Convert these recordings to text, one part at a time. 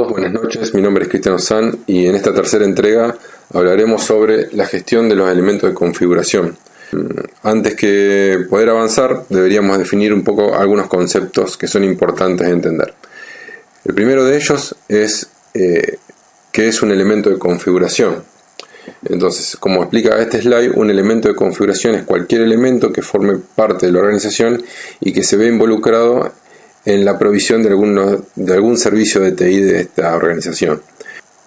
todos, buenas noches, mi nombre es Cristiano San y en esta tercera entrega hablaremos sobre la gestión de los elementos de configuración. Antes que poder avanzar deberíamos definir un poco algunos conceptos que son importantes de entender. El primero de ellos es qué es un elemento de configuración. Entonces, como explica este slide, un elemento de configuración es cualquier elemento que forme parte de la organización y que se ve involucrado en la provisión de algún servicio de TI de esta organización.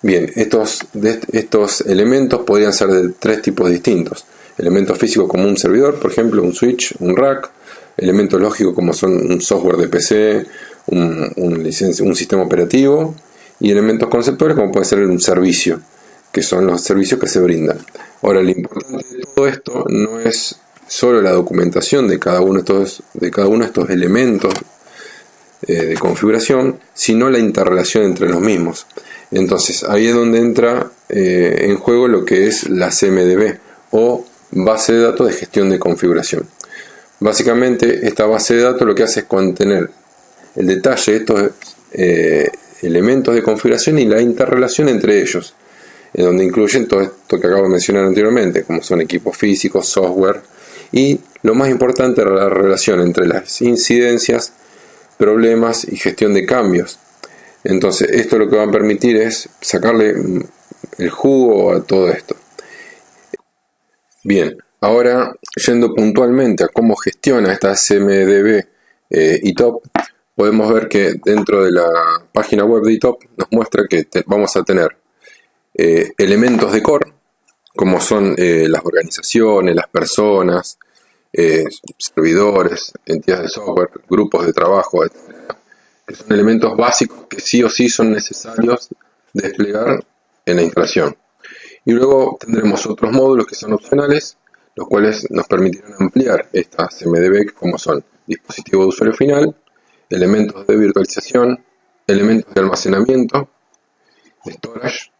Bien, estos elementos podrían ser de tres tipos distintos. Elementos físicos como un servidor, por ejemplo, un switch, un rack. Elementos lógicos como son un software de PC, un sistema operativo. Y elementos conceptuales como puede ser un servicio, que son los servicios que se brindan. Ahora, lo importante de todo esto no es solo la documentación de cada uno de estos elementos de configuración, sino la interrelación entre los mismos. Entonces ahí es donde entra en juego lo que es la CMDB o base de datos de gestión de configuración. Básicamente esta base de datos lo que hace es contener el detalle de estos elementos de configuración y la interrelación entre ellos, donde incluyen todo esto que acabo de mencionar anteriormente, como son equipos físicos, software y lo más importante, la relación entre las incidencias, problemas y gestión de cambios. Entonces esto lo que va a permitir es sacarle el jugo a todo esto. Bien, ahora yendo puntualmente a cómo gestiona esta CMDB ITOP, podemos ver que dentro de la página web de ITOP nos muestra que vamos a tener elementos de core, como son las organizaciones, las personas, servidores, entidades de software, grupos de trabajo, etc., que son elementos básicos que sí o sí son necesarios desplegar en la instalación. Y luego tendremos otros módulos que son opcionales, los cuales nos permitirán ampliar esta CMDB, como son dispositivo de usuario final, elementos de virtualización, elementos de almacenamiento, storage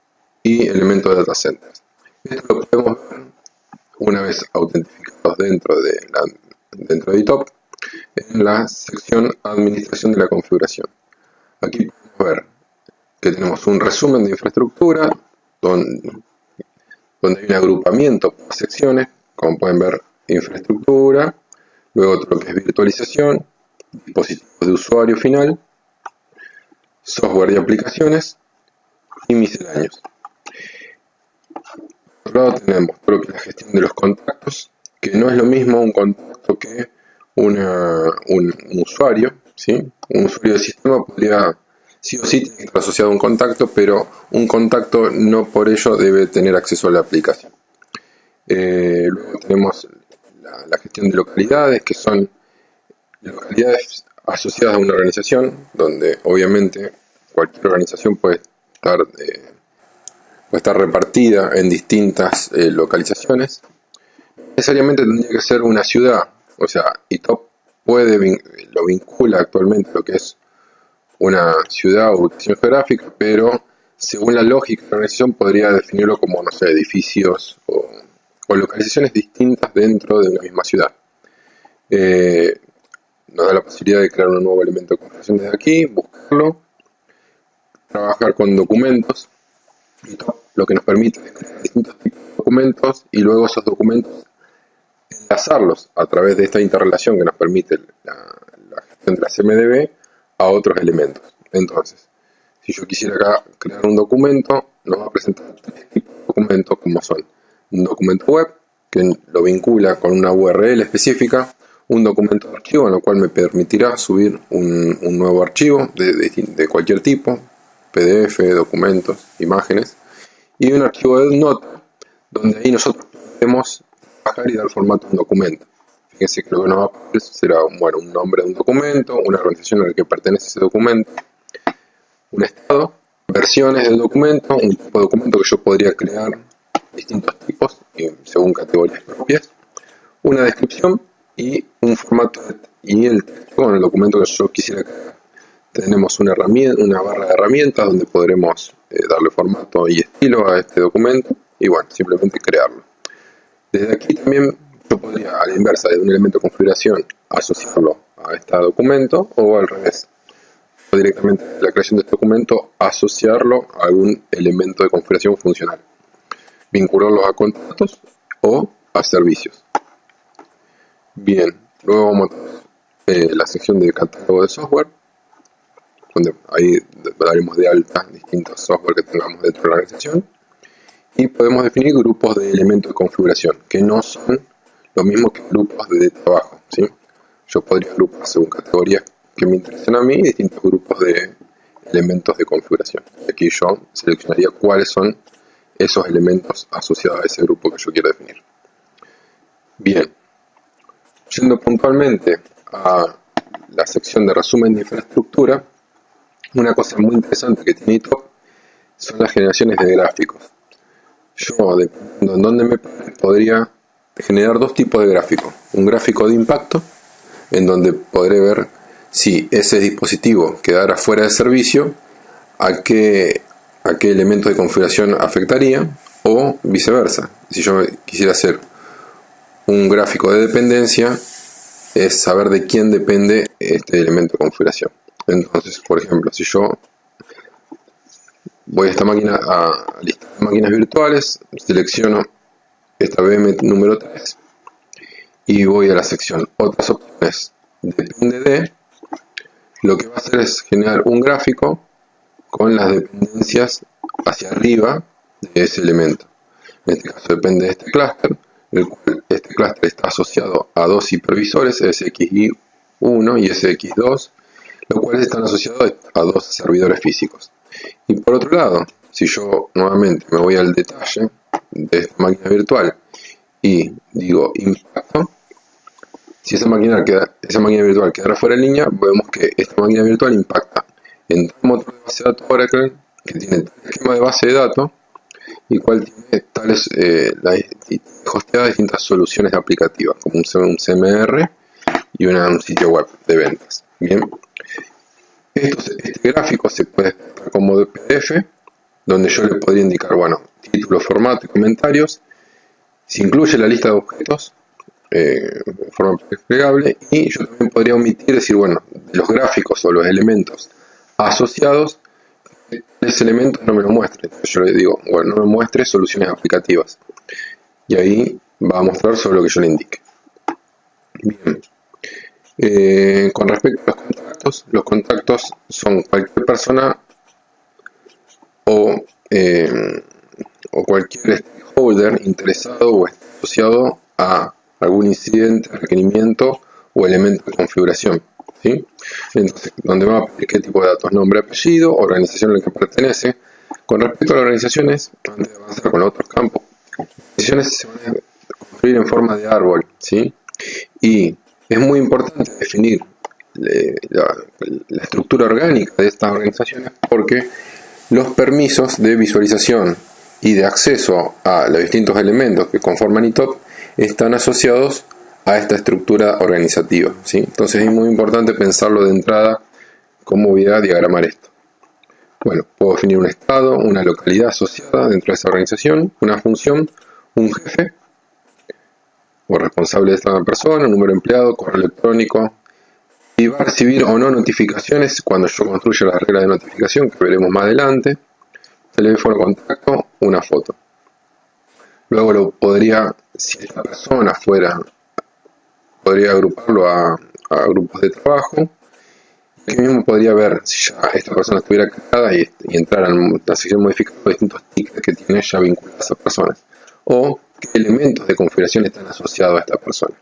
y elementos de data centers. Esto lo podemos ver una vez autentificados dentro de ITOP, en la sección Administración de la configuración. Aquí podemos ver que tenemos un resumen de infraestructura, donde hay un agrupamiento por secciones, como pueden ver, infraestructura, luego otro que es virtualización, dispositivos de usuario final, software y aplicaciones, y misceláneos. Por otro lado tenemos todo lo que es la gestión de los contactos, que no es lo mismo un contacto que un usuario, ¿sí? Un usuario del sistema podría sí o sí estar asociado a un contacto, pero un contacto no por ello debe tener acceso a la aplicación. Luego tenemos la gestión de localidades, que son localidades asociadas a una organización, donde obviamente cualquier organización puede estar repartida en distintas localizaciones. Necesariamente tendría que ser una ciudad, o sea, ITOP lo vincula actualmente a lo que es una ciudad o ubicación geográfica, pero según la lógica de la organización podría definirlo como, no sé, edificios o localizaciones distintas dentro de una misma ciudad. Nos da la posibilidad de crear un nuevo elemento de configuración desde aquí, buscarlo, trabajar con documentos, lo que nos permite es crear distintos tipos de documentos y luego esos documentos enlazarlos a través de esta interrelación que nos permite la gestión de la CMDB a otros elementos. Entonces, si yo quisiera acá crear un documento, nos va a presentar tres tipos de documentos, como son un documento web, que lo vincula con una URL específica, un documento de archivo, en lo cual me permitirá subir un nuevo archivo de cualquier tipo, PDF, documentos, imágenes, y un archivo de nota, donde ahí nosotros podemos bajar y dar formato a un documento. Fíjense que lo que nos va a aparecer será un nombre de un documento, una organización a la que pertenece ese documento, un estado, versiones del documento, un tipo de documento que yo podría crear distintos tipos según categorías propias, una descripción y un formato y el texto con el documento que yo quisiera crear. Tenemos una barra de herramientas donde podremos darle formato y estilo a este documento y bueno, simplemente crearlo. Desde aquí también yo podría, a la inversa, de un elemento de configuración, asociarlo a este documento o al revés. directamente de la creación de este documento asociarlo a algún elemento de configuración funcional, vincularlos a contratos o a servicios. Bien, luego vamos a la sección de catálogo de software, donde ahí daremos de alta distintos software que tengamos dentro de la organización, y podemos definir grupos de elementos de configuración, que no son lo mismo que grupos de trabajo, ¿sí? Yo podría agrupar según categorías que me interesan a mí distintos grupos de elementos de configuración. Aquí yo seleccionaría cuáles son esos elementos asociados a ese grupo que yo quiero definir. Bien, yendo puntualmente a la sección de resumen de infraestructura, una cosa muy interesante que tiene ITOP son las generaciones de gráficos. Yo, dependiendo en dónde me pare, podría generar dos tipos de gráficos. Un gráfico de impacto, en donde podré ver si ese dispositivo quedara fuera de servicio, a qué elementos de configuración afectaría, o viceversa. Si yo quisiera hacer un gráfico de dependencia, es saber de quién depende este elemento de configuración. Entonces, por ejemplo, si yo voy a esta máquina, a lista de máquinas virtuales, selecciono esta VM número 3 y voy a la sección otras opciones, depende de, lo que va a hacer es generar un gráfico con las dependencias hacia arriba de ese elemento. En este caso depende de este clúster, el cual este clúster está asociado a dos hipervisores, SXI1 y SX2, los cuales están asociados a dos servidores físicos. Y por otro lado, si yo nuevamente me voy al detalle de esta máquina virtual y digo impacto, si esa máquina virtual quedara fuera de línea, vemos que esta máquina virtual impacta en tal motor de base de datos Oracle, que tiene tal esquema de base de datos, y cual tiene tales hosteadas distintas soluciones aplicativas, como un CMR y un sitio web de ventas. Bien, este gráfico se puede exportar como de PDF, donde yo le podría indicar, bueno, título, formato y comentarios, se incluye la lista de objetos de forma desplegable, y yo también podría omitir, decir, bueno, los gráficos o los elementos asociados, ese elemento no me lo muestre. Yo le digo, bueno, no me muestre soluciones aplicativas, y ahí va a mostrar sobre lo que yo le indique. Bien. Con respecto a los contactos son cualquier persona o cualquier stakeholder interesado o asociado a algún incidente, requerimiento o elemento de configuración, ¿sí? Entonces, donde va a pedir qué tipo de datos: nombre, apellido, organización a la que pertenece. Con respecto a las organizaciones, antes de avanzar con los otros campos, las organizaciones se van a construir en forma de árbol, ¿sí? Y es muy importante definir la estructura orgánica de estas organizaciones, porque los permisos de visualización y de acceso a los distintos elementos que conforman ITOP están asociados a esta estructura organizativa, ¿sí? Entonces es muy importante pensarlo de entrada cómo voy a diagramar esto. Bueno, puedo definir un estado, una localidad asociada dentro de esa organización, una función, un jefe o responsable de esta persona, un número de empleado, correo electrónico, y va a recibir o no notificaciones cuando yo construya las reglas de notificación, que veremos más adelante, teléfono, contacto, una foto. Luego lo podría, si esta persona fuera, podría agruparlo a grupos de trabajo. Aquí mismo podría ver si ya esta persona estuviera creada y entrar en la sección modificar los distintos tickets que tiene ya vinculados a esas personas, o qué elementos de configuración están asociados a esta persona.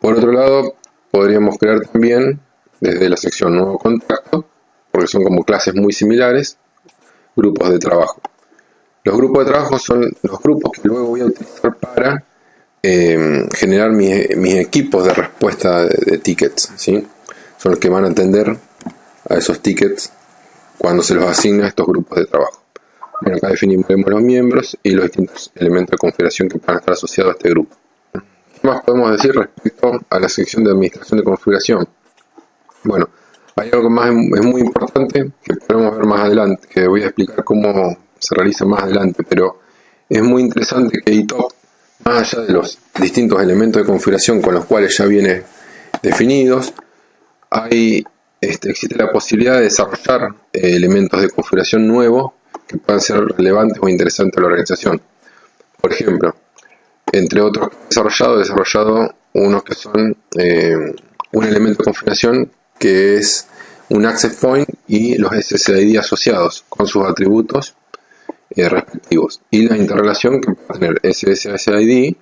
Por otro lado, podríamos crear también desde la sección nuevo contacto, porque son como clases muy similares, grupos de trabajo. Los grupos de trabajo son los grupos que luego voy a utilizar para generar mis equipos de respuesta de tickets, ¿sí? Son los que van a atender a esos tickets cuando se los asigna a estos grupos de trabajo. Bueno, acá definimos los miembros y los distintos elementos de configuración que van a estar asociados a este grupo. ¿Qué más podemos decir respecto a la sección de administración de configuración? Bueno, hay algo más es muy importante que podemos ver más adelante, que voy a explicar cómo se realiza más adelante, pero es muy interesante que ITOP, más allá de los distintos elementos de configuración con los cuales ya viene definidos, hay existe la posibilidad de desarrollar elementos de configuración nuevos que puedan ser relevantes o interesantes a la organización. Por ejemplo, entre otros he desarrollado unos que son un elemento de configuración que es un access point y los SSID asociados con sus atributos respectivos, y la interrelación que puede tener SSID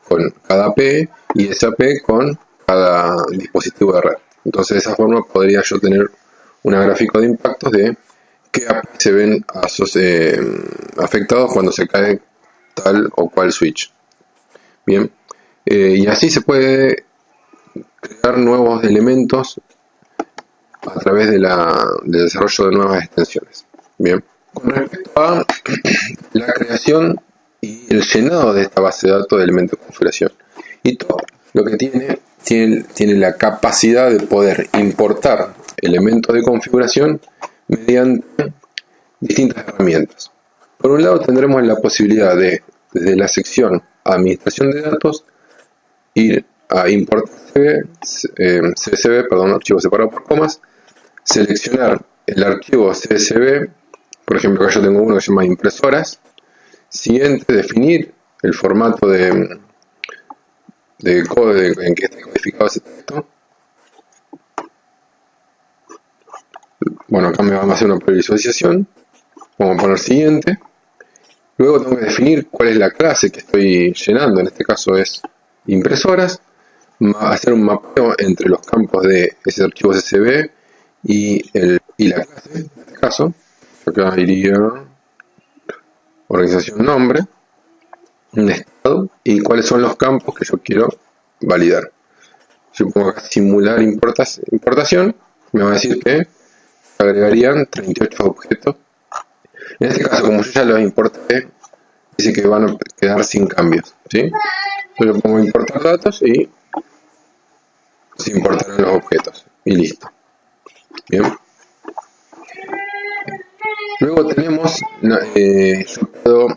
con cada AP y SAP con cada dispositivo de red. Entonces, de esa forma podría yo tener una gráfica de impactos de qué AP se ven afectados cuando se cae tal o cual switch. Bien, y así se puede crear nuevos elementos a través del desarrollo de nuevas extensiones. Bien, con respecto a la creación y el llenado de esta base de datos de elementos de configuración, y todo lo que tiene la capacidad de poder importar elementos de configuración mediante distintas herramientas. Por un lado, tendremos la posibilidad de, desde la sección Administración de datos, ir a importar CSV, archivo separado por comas, seleccionar el archivo CSV, por ejemplo, acá yo tengo uno que se llama impresoras. Siguiente, definir el formato de código en que esté codificado ese texto. Bueno, acá me va a hacer una previsualización. Vamos a poner siguiente. Luego tengo que definir cuál es la clase que estoy llenando, en este caso es impresoras. Hacer un mapeo entre los campos de ese archivo CSV y la clase, en este caso. Acá iría organización nombre, un estado y cuáles son los campos que yo quiero validar. Yo pongo acá simular importación, me va a decir que agregarían 38 objetos. En este caso, como yo ya los importé, dice que van a quedar sin cambios, ¿sí? Yo le pongo importar datos y se importarán los objetos y listo. Bien. Luego tenemos, yo puedo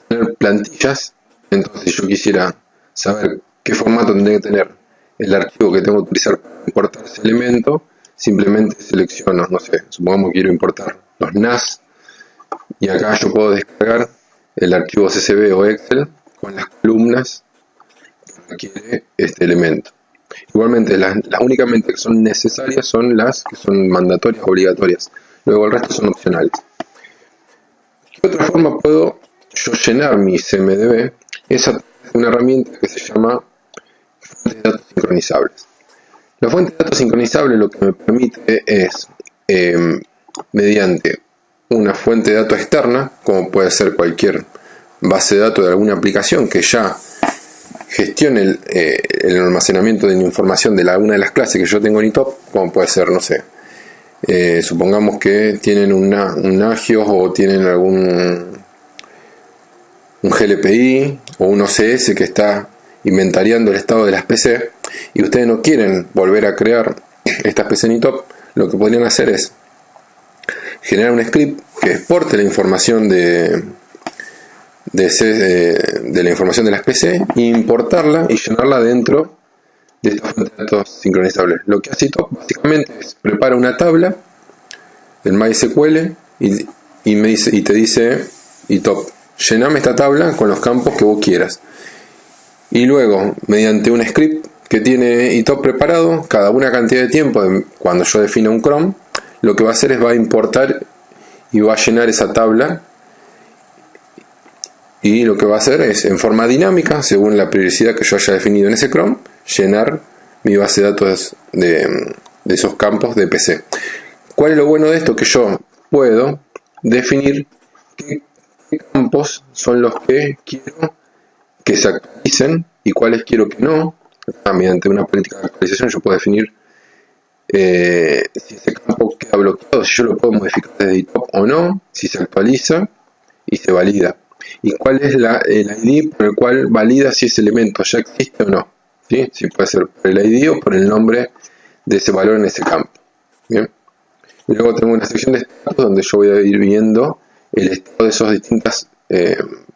tener plantillas. Entonces, si yo quisiera saber qué formato tendría que tener el archivo que tengo que utilizar para importar ese elemento, simplemente selecciono, no sé, supongamos que quiero importar los NAS, y acá yo puedo descargar el archivo CSV o Excel con las columnas que requiere este elemento. Igualmente, las únicamente que son necesarias son las que son mandatorias, obligatorias. Luego el resto son opcionales. ¿Qué otra forma puedo yo llenar mi CMDB? Es a través de una herramienta que se llama fuentes de datos sincronizables. La fuente de datos sincronizables lo que me permite es, mediante una fuente de datos externa, como puede ser cualquier base de datos de alguna aplicación que ya gestione el almacenamiento de la información de alguna de las clases que yo tengo en ITOP, como puede ser, no sé, supongamos que tienen un Agios o tienen un GLPI o un OCS que está inventariando el estado de las PC y ustedes no quieren volver a crear estas PC en ITOP, lo que podrían hacer es generar un script que exporte la información de la información de las PC e importarla y llenarla dentro de esta fuente de datos sincronizables. Lo que hace ITOP básicamente es prepara una tabla en MySQL y te dice ITOP, llename esta tabla con los campos que vos quieras. Y luego, mediante un script que tiene ITOP preparado, cada una cantidad de tiempo, cuando yo defino un cron, lo que va a hacer es va a importar y va a llenar esa tabla. Y lo que va a hacer es, en forma dinámica, según la prioridad que yo haya definido en ese cron, llenar mi base de datos de esos campos de PC. ¿Cuál es lo bueno de esto? Que yo puedo definir qué campos son los que quiero que se actualicen y cuáles quiero que no. Mediante una política de actualización yo puedo definir si ese campo queda bloqueado, si yo lo puedo modificar desde ITOP o no, si se actualiza y se valida. Y cuál es el ID por el cual valida si ese elemento ya existe o no. ¿Sí? Si puede ser por el ID o por el nombre de ese valor en ese campo. Bien. Y luego tengo una sección de estados donde yo voy a ir viendo el estado de esos distintos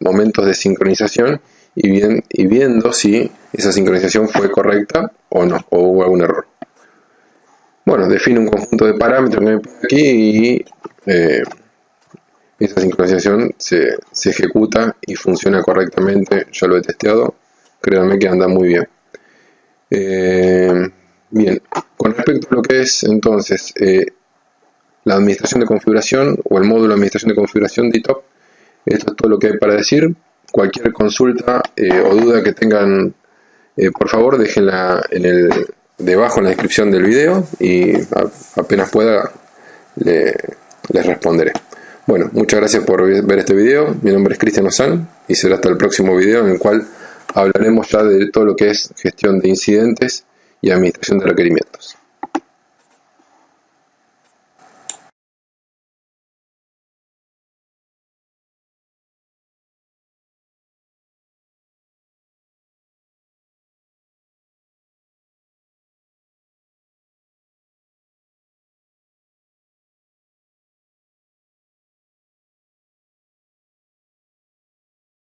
momentos de sincronización y viendo si esa sincronización fue correcta o no, o hubo algún error. bueno, define un conjunto de parámetros que hay por aquí y esa sincronización se ejecuta y funciona correctamente. Yo lo he testeado, créanme que anda muy bien. Bien, con respecto a lo que es entonces la administración de configuración o el módulo de administración de configuración de ITOP, esto es todo lo que hay para decir. Cualquier consulta o duda que tengan, por favor déjenla debajo en la descripción del video y apenas pueda les responderé. Bueno, muchas gracias por ver este video. Mi nombre es Cristian Ozán y será hasta el próximo video en el cual hablaremos ya de todo lo que es gestión de incidentes y administración de requerimientos.